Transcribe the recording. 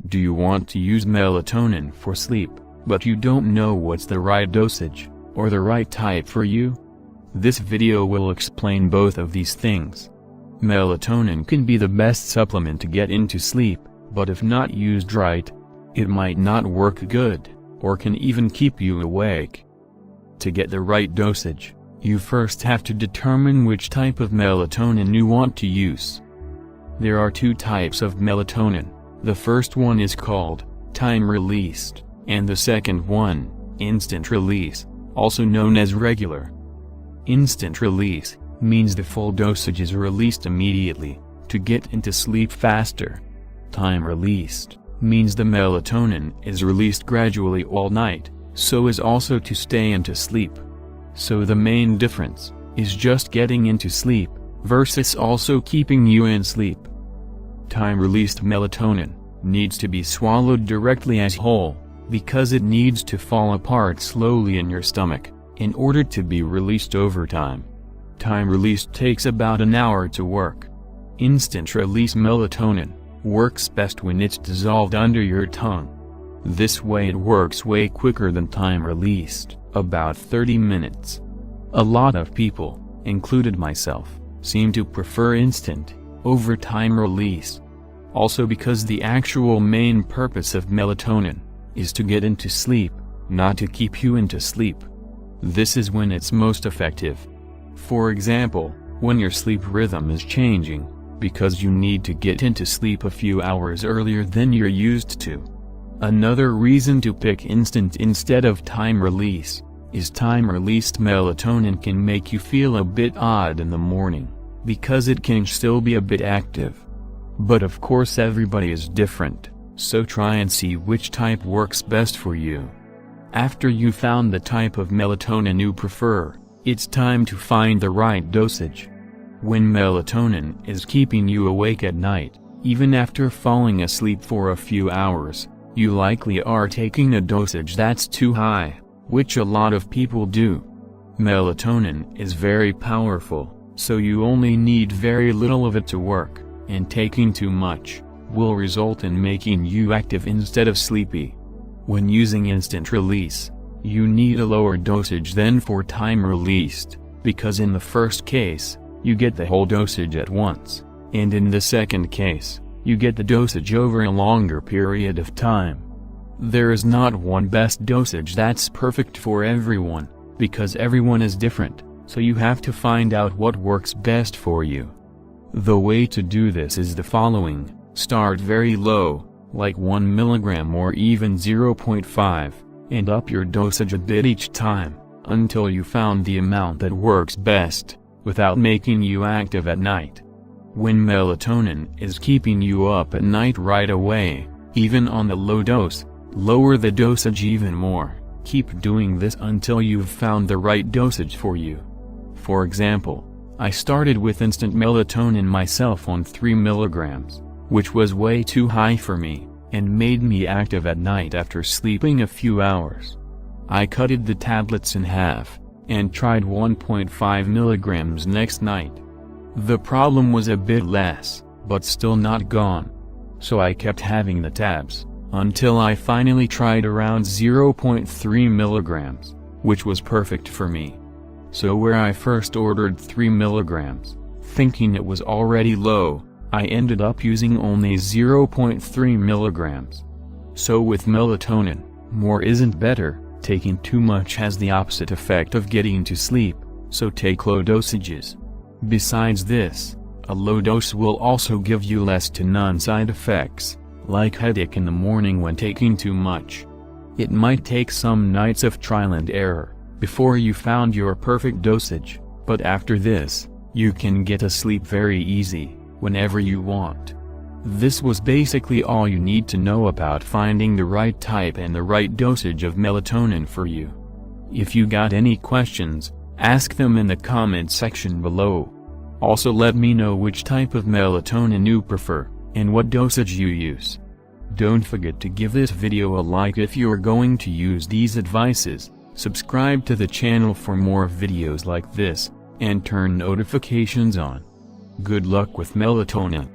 Do you want to use melatonin for sleep, but you don't know what's the right dosage, or the right type for you? This video will explain both of these things. Melatonin can be the best supplement to get into sleep, but if not used right, it might not work good, or can even keep you awake. To get the right dosage, you first have to determine which type of melatonin you want to use. There are two types of melatonin. The first one is called time-released, and the second one, instant release, also known as regular. Instant release means the full dosage is released immediately, to get into sleep faster. Time-released means the melatonin is released gradually all night, so as also to stay into sleep. So the main difference is just getting into sleep, versus also keeping you in sleep. Time-released melatonin needs to be swallowed directly as whole, because it needs to fall apart slowly in your stomach, in order to be released over time. Time-released takes about an hour to work. Instant-release melatonin works best when it's dissolved under your tongue. This way it works way quicker than time-released, about 30 minutes. A lot of people, included myself, seem to prefer instant over time-release. Also because the actual main purpose of melatonin is to get into sleep, not to keep you into sleep. This is when it's most effective. For example, when your sleep rhythm is changing, because you need to get into sleep a few hours earlier than you're used to. Another reason to pick instant instead of time-release is time-released melatonin can make you feel a bit odd in the morning, because it can still be a bit active. But of course everybody is different, so try and see which type works best for you. After you found the type of melatonin you prefer, it's time to find the right dosage. When melatonin is keeping you awake at night, even after falling asleep for a few hours, you likely are taking a dosage that's too high, which a lot of people do. Melatonin is very powerful, so you only need very little of it to work, and taking too much will result in making you active instead of sleepy. When using instant release, you need a lower dosage than for time-released, because in the first case, you get the whole dosage at once, and in the second case, you get the dosage over a longer period of time. There is not one best dosage that's perfect for everyone, because everyone is different, so you have to find out what works best for you. The way to do this is the following: start very low, like 1 mg or even 0.5, and up your dosage a bit each time, until you found the amount that works best, without making you active at night. When melatonin is keeping you up at night right away, even on the low dose, lower the dosage even more. Keep doing this until you've found the right dosage for you. For example, I started with instant melatonin myself on 3 mg, which was way too high for me, and made me active at night after sleeping a few hours. I cutted the tablets in half, and tried 1.5 mg next night. The problem was a bit less, but still not gone. So I kept having the tabs, until I finally tried around 0.3 mg, which was perfect for me. So where I first ordered 3 mg, thinking it was already low, I ended up using only 0.3 mg. So with melatonin, more isn't better. Taking too much has the opposite effect of getting to sleep, so take low dosages. Besides this, a low dose will also give you less to none side effects, like headache in the morning when taking too much. It might take some nights of trial and error before you found your perfect dosage, but after this, you can get to sleep very easy, whenever you want. This was basically all you need to know about finding the right type and the right dosage of melatonin for you. If you got any questions, ask them in the comment section below. Also let me know which type of melatonin you prefer, and what dosage you use. Don't forget to give this video a like if you're going to use these advices, subscribe to the channel for more videos like this, and turn notifications on. Good luck with melatonin.